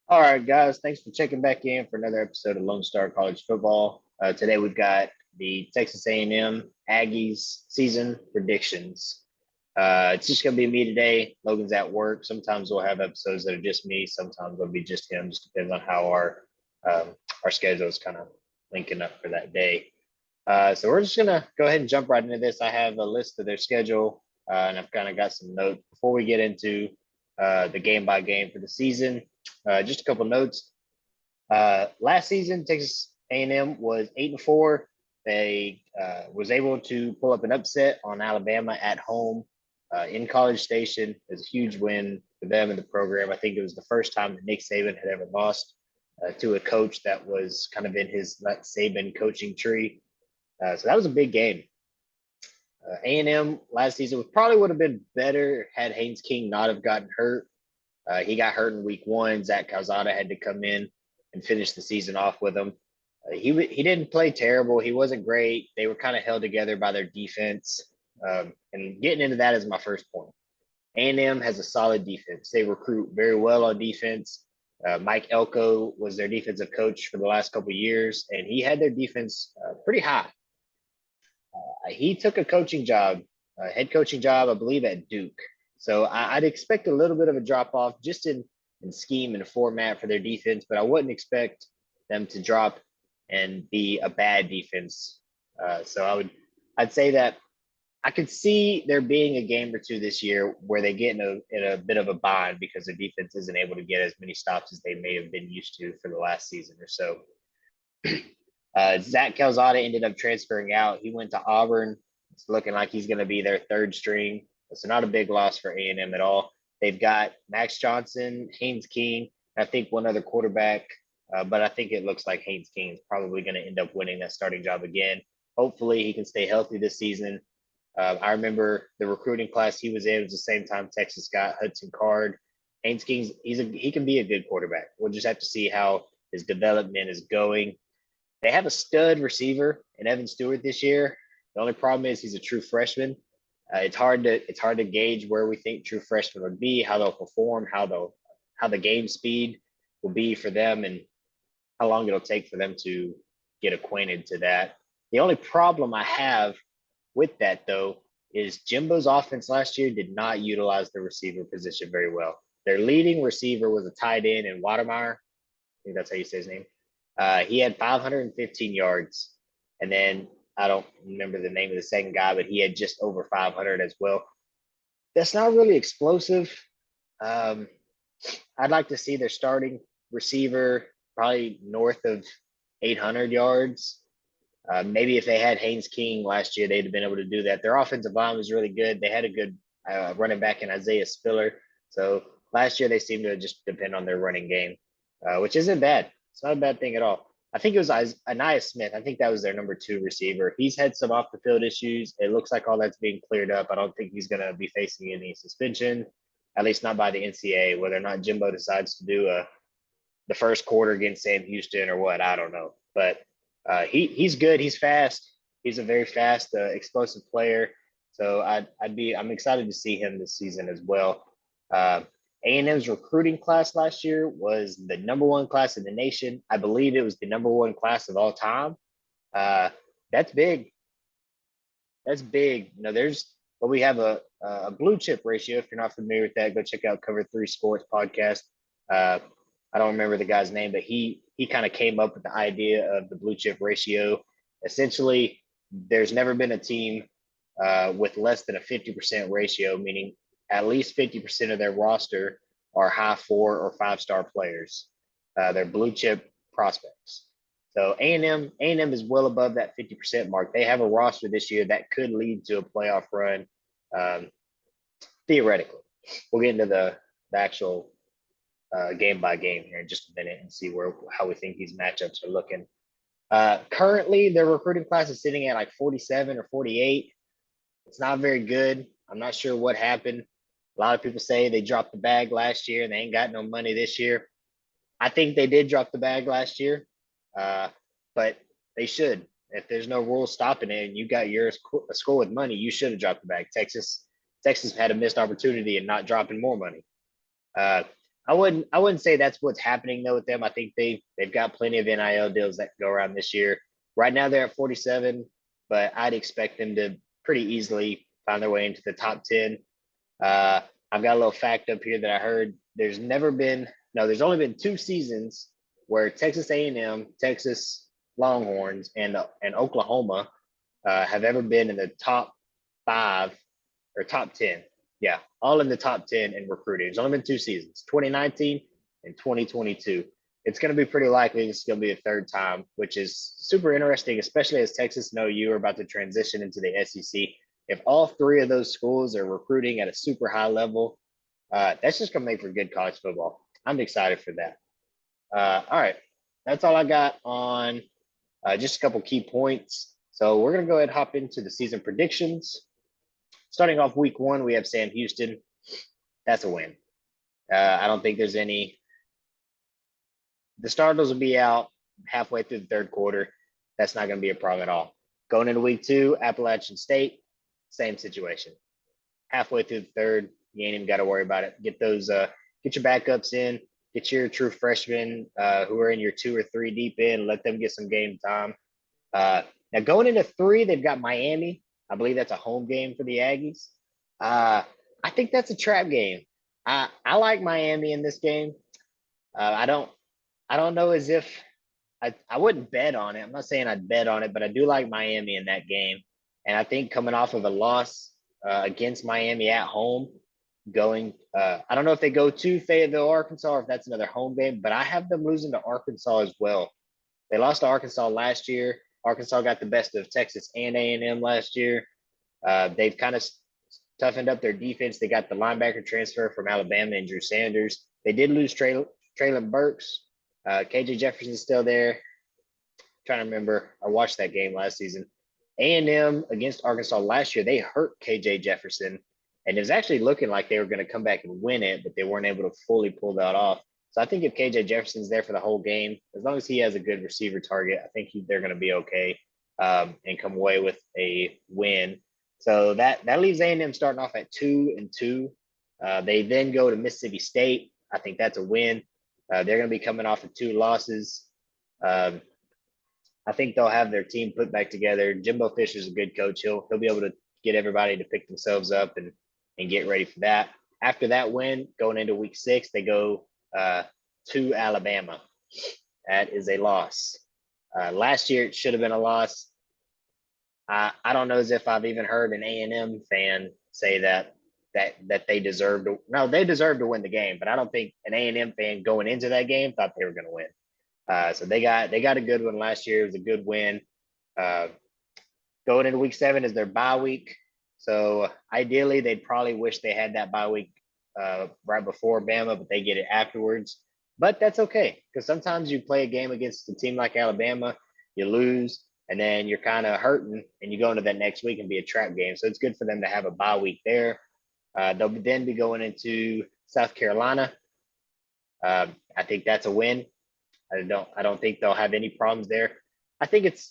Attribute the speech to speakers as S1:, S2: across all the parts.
S1: All right, guys. Thanks for checking back in for another episode of Lone Star College Football. Today we've got the Texas A&M Aggies season predictions. It's just going to be me today. Logan's at work. Sometimes we'll have episodes that are just me. Sometimes it'll be just him. Just depends on how um, our schedule is kind of linking up for that day. So we're just gonna go ahead and jump right into this. I have a list of their schedule, and I've kind of got some notes before we get into the game by game for the season. Just a couple notes. Last season, Texas A&M was 8-4. They was able to pull up an upset on Alabama at home in College Station. It was a huge win for them in the program. I think it was the first time that Nick Saban had ever lost to a coach that was kind of in his Saban coaching tree. So that was a big game. A&M last season probably would have been better had Haynes King not have gotten hurt. He got hurt in week one. Zach Calzada had to come in and finish the season off with him. He didn't play terrible. He wasn't great. They were kind of held together by their defense. And getting into that is my first point. A&M has a solid defense. They recruit very well on defense. Mike Elko was their defensive coach for the last couple of years, and he had their defense pretty high. He took a coaching job, a head coaching job, I believe, at Duke. So I'd expect a little bit of a drop off just in scheme and format for their defense, but I wouldn't expect them to drop and be a bad defense. So I'd say that I could see there being a game or two this year where they get in a bit of a bind because their defense isn't able to get as many stops as they may have been used to for the last season or so. Zach Calzada ended up transferring out. He went to Auburn. It's looking like he's going to be their third string. So not a big loss for A&M at all. They've got Max Johnson, Haynes King, I think one other quarterback, but I think it looks like Haynes King is probably going to end up winning that starting job again. Hopefully he can stay healthy this season. I remember the recruiting class he was in was the same time Texas got Hudson Card. Haynes King, he can be a good quarterback. We'll just have to see how his development is going. They have a stud receiver in Evan Stewart this year. The only problem is he's a true freshman. It's hard to gauge where we think true freshmen would be, how they'll perform, how the game speed will be for them, and how long it'll take for them to get acquainted to that. The only problem I have with that though is Jimbo's offense last year did not utilize the receiver position very well. Their leading receiver was a tight end in Watermeyer. I think that's how you say his name. He had 515 yards, and then I don't remember the name of the second guy, but he had just over 500 as well. That's not really explosive. I'd like to see their starting receiver probably north of 800 yards. Maybe if they had Haynes King last year, they'd have been able to do that. Their offensive line was really good. They had a good running back in Isaiah Spiller. So last year they seemed to just depend on their running game, which isn't bad. It's not a bad thing at all. I think it was Anais Smith. I think that was their number 2 receiver. He's had some off the field issues. It looks like all that's being cleared up. I don't think he's going to be facing any suspension, at least not by the NCAA. Whether or not Jimbo decides to do the first quarter against Sam Houston or what, I don't know. But he's good. He's fast. He's a very fast, explosive player. So I'm excited to see him this season as well. A&M's recruiting class last year was the number 1 class in the nation. I believe it was the number 1 class of all time. That's big. That's big. But we have a blue chip ratio. If you're not familiar with that, go check out Cover 3 Sports podcast. I don't remember the guy's name, but he kind of came up with the idea of the blue chip ratio. Essentially, there's never been a team with less than a 50% ratio, meaning at least 50% of their roster are high 4 or 5-star players. They're blue chip prospects. So A&M is well above that 50% mark. They have a roster this year that could lead to a playoff run, theoretically. We'll get into the actual game by game here in just a minute and see how we think these matchups are looking. Currently, their recruiting class is sitting at like 47 or 48. It's not very good. I'm not sure what happened. A lot of people say they dropped the bag last year and they ain't got no money this year. I think they did drop the bag last year, but they should. If there's no rules stopping it and you got a school with money, you should have dropped the bag. Texas had a missed opportunity in not dropping more money. I wouldn't say that's what's happening though with them. I think they've got plenty of NIL deals that go around this year. Right now they're at 47, but I'd expect them to pretty easily find their way into the top 10. Uh, I've got a little fact up here that I heard. There's only been 2 seasons where Texas A&M, Texas Longhorns, and Oklahoma have ever been in the top 5 or top 10. Yeah, all in the top 10 in recruiting. It's only been 2 seasons, 2019 and 2022. It's going to be pretty likely this is going to be a third time, which is super interesting, especially as Texas and OU are about to transition into the SEC. If all 3 of those schools are recruiting at a super high level, that's just going to make for good college football. I'm excited for that. All right, that's all I got on just a couple key points. So we're going to go ahead and hop into the season predictions. Starting off week 1, we have Sam Houston. That's a win. I don't think there's any. The starters will be out halfway through the third quarter. That's not going to be a problem at all. Going into week 2, Appalachian State, same situation. Halfway through the third, you ain't even got to worry about it. Get your backups in. Get your true freshmen who are in your 2 or 3 deep in. Let them get some game time. Now going into 3, they've got Miami. I believe that's a home game for the Aggies. I think that's a trap game. I like Miami in this game. I don't know as if I wouldn't bet on it. I'm not saying I'd bet on it, but I do like Miami in that game. And I think coming off of a loss against Miami at home, I don't know if they go to Fayetteville, Arkansas, or if that's another home game, but I have them losing to Arkansas as well. They lost to Arkansas last year. Arkansas got the best of Texas and A&M last year. They've kind of toughened up their defense. They got the linebacker transfer from Alabama and Drew Sanders. They did lose Traylon Burks. KJ Jefferson's still there. I'm trying to remember. I watched that game last season. A&M against Arkansas last year, they hurt KJ Jefferson. And it was actually looking like they were going to come back and win it, but they weren't able to fully pull that off. So I think if KJ Jefferson's there for the whole game, as long as he has a good receiver target, I think they're going to be okay and come away with a win. So that leaves A&M starting off at 2-2. They then go to Mississippi State. I think that's a win. They're going to be coming off of 2 losses. I think they'll have their team put back together. Jimbo Fisher's a good coach. He'll be able to get everybody to pick themselves up and get ready for that. After that win, going into week 6, they go to Alabama. That is a loss. Last year, it should have been a loss. I don't know as if I've even heard an A&M fan say that they deserved to. No, they deserved to win the game, but I don't think an A&M fan going into that game thought they were going to win. So they got a good one last year. It was a good win. Going into week 7 is their bye week. So ideally, they'd probably wish they had that bye week right before Bama, but they get it afterwards. But that's okay, because sometimes you play a game against a team like Alabama, you lose, and then you're kind of hurting, and you go into that next week and be a trap game. So it's good for them to have a bye week there. They'll then be going into South Carolina. I think that's a win. I don't think they'll have any problems there. I think it's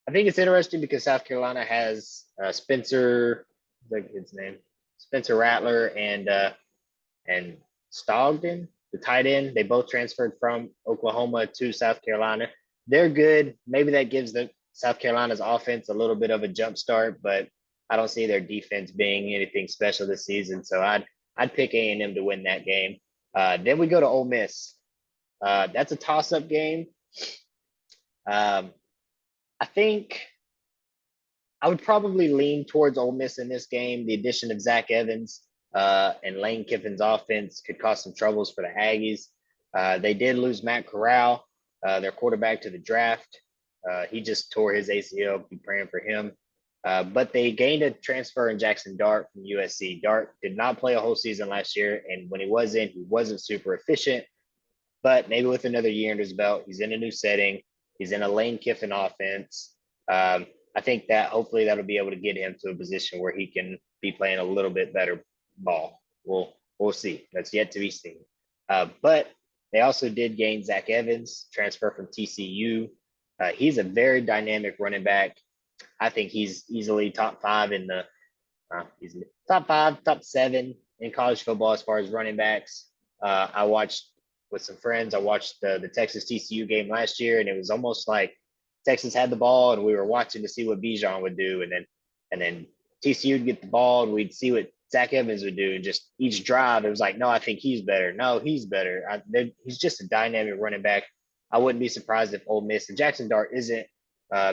S1: interesting because South Carolina has Spencer, like his name, Spencer Rattler and Stogden, the tight end. They both transferred from Oklahoma to South Carolina. They're good. Maybe that gives the South Carolina's offense a little bit of a jump start, but I don't see their defense being anything special this season. So I'd pick A&M to win that game. Then we go to Ole Miss. That's a toss-up game. I think I would probably lean towards Ole Miss in this game. The addition of Zach Evans and Lane Kiffin's offense could cause some troubles for the Aggies. They did lose Matt Corral, their quarterback, to the draft. He just tore his ACL. Be praying for him. But they gained a transfer in Jackson Dart from USC. Dart did not play a whole season last year, and when he was in, he wasn't super efficient. But maybe with another year in his belt, he's in a new setting. He's in a Lane Kiffin offense. I think that hopefully that'll be able to get him to a position where he can be playing a little bit better ball. We'll see. That's yet to be seen. But they also did gain Zach Evans, transfer from TCU. He's a very dynamic running back. I think he's easily top 5 in the top 7 in college football as far as running backs. I watched with some friends. I watched the Texas TCU game last year, and it was almost like Texas had the ball, and we were watching to see what Bijan would do, and then TCU would get the ball, and we'd see what Zach Evans would do, and just each drive, it was like, no, I think he's better. No, he's better. He's just a dynamic running back. I wouldn't be surprised if Ole Miss and Jackson Dart isn't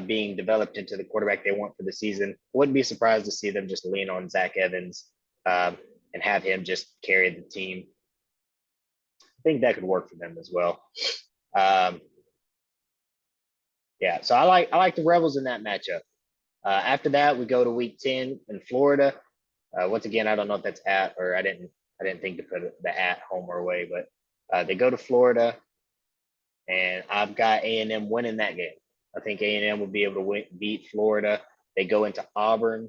S1: being developed into the quarterback they want for the season. Wouldn't be surprised to see them just lean on Zach Evans and have him just carry the team. I think that could work for them as well. Yeah, so I like the Rebels in that matchup. After that, we go to Week 10 in Florida. Once again, I don't know if that's at or I didn't think to put the at home or away, but they go to Florida, and I've got A&M winning that game. I think A&M will be able to beat Florida. They go into Auburn.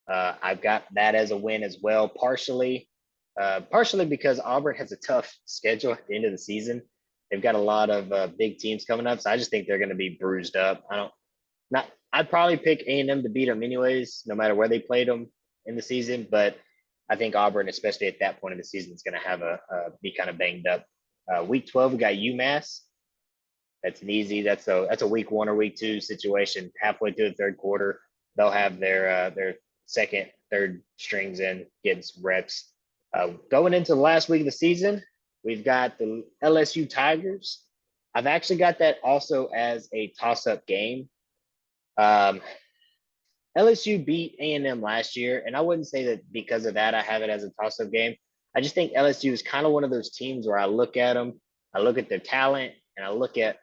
S1: I've got that as a win as well, partially because Auburn has a tough schedule at the end of the season. They've got a lot of big teams coming up, so I just think they're going to be bruised up. I'd probably pick A&M to beat them anyways, no matter where they played them in the season. But I think Auburn, especially at that point of the season, is going to have be kind of banged up. Week 12, we got UMass. That's an easy. That's a week 1 or week 2 situation. Halfway through the third quarter, they'll have their second, third strings in, getting some reps. Going into the last week of the season, we've got the LSU Tigers. I've actually got that also as a toss-up game. LSU beat A&M last year, and I wouldn't say that because of that I have it as a toss-up game. I just think LSU is kind of one of those teams where I look at them, I look at their talent, and I look at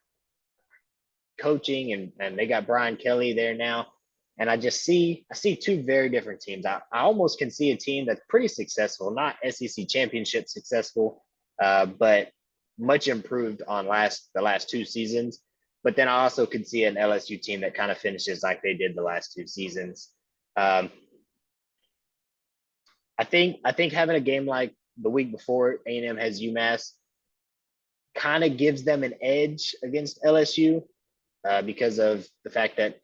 S1: coaching, and they got Brian Kelly there now, and I see two very different teams. I almost can see a team that's pretty successful, not SEC championship successful, but much improved on the last 2 seasons. But then I also could see an LSU team that kind of finishes like they did the last 2 seasons. I think having a game like the week before A&M has UMass kind of gives them an edge against LSU because of the fact that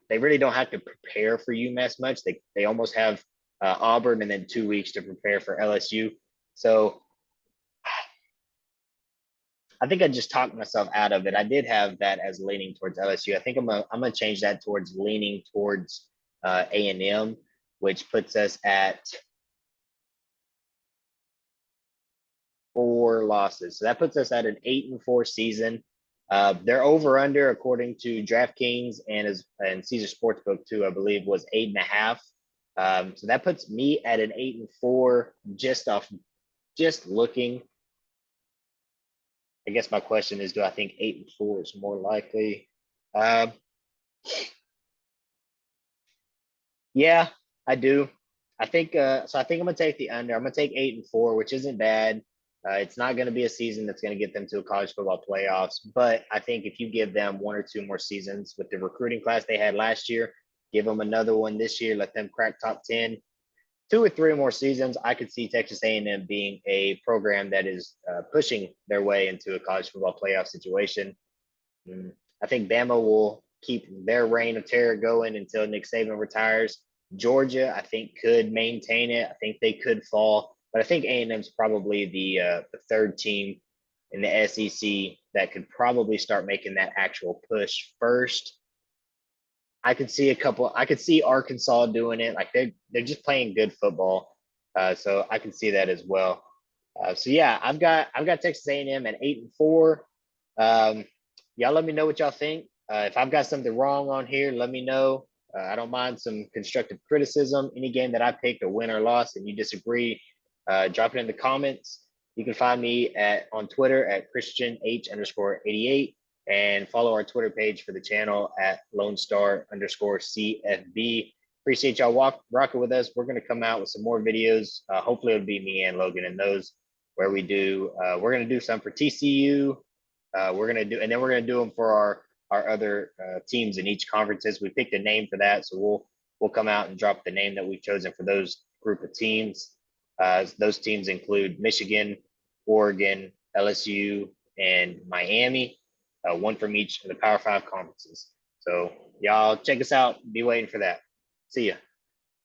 S1: they really don't have to prepare for UMass much. They almost have Auburn and then 2 weeks to prepare for LSU. So I think I just talked myself out of it. I did have that as leaning towards LSU. I think I'm gonna change that towards leaning towards A&M, which puts us at 4 losses. So that puts us at an 8-4 season. Their over under, according to DraftKings and Caesar Sportsbook too, I believe was 8.5. So that puts me at an 8-4 just looking. I guess my question is, do I think 8-4 is more likely? Yeah, I do. I think so. I think I'm gonna take the under. I'm gonna take 8-4, which isn't bad. It's not going to be a season that's going to get them to a college football playoffs, but I think if you give them 1 or 2 more seasons with the recruiting class they had last year, give them another one this year, let them crack top 10, 2 or 3 more seasons, I could see Texas A&M being a program that is pushing their way into a college football playoff situation. I think Bama will keep their reign of terror going until Nick Saban retires. Georgia, I think, could maintain it. I think they could fall, but I think A&M is probably the third team in the SEC that could probably start making that actual push first. I could see Arkansas doing it. Like they're just playing good football. So I can see that as well. So yeah, I've got Texas A&M at 8-4. Y'all let me know what y'all think. If I've got something wrong on here, let me know. I don't mind some constructive criticism. Any game that I picked, a win or loss, and you disagree, drop it in the comments. You can find me on Twitter at ChristianH_88 and follow our Twitter page for the channel at LoneStar_CFB. Appreciate y'all rocking with us. We're going to come out with some more videos. Hopefully it'll be me and Logan in those where we're going to do some for TCU. And then we're going to do them for our other teams in each conferences. We picked a name for that. So we'll come out and drop the name that we've chosen for those group of teams. Those teams include Michigan, Oregon, LSU, and Miami, 1 from each of the Power 5 conferences. So y'all check us out. Be waiting for that. See ya.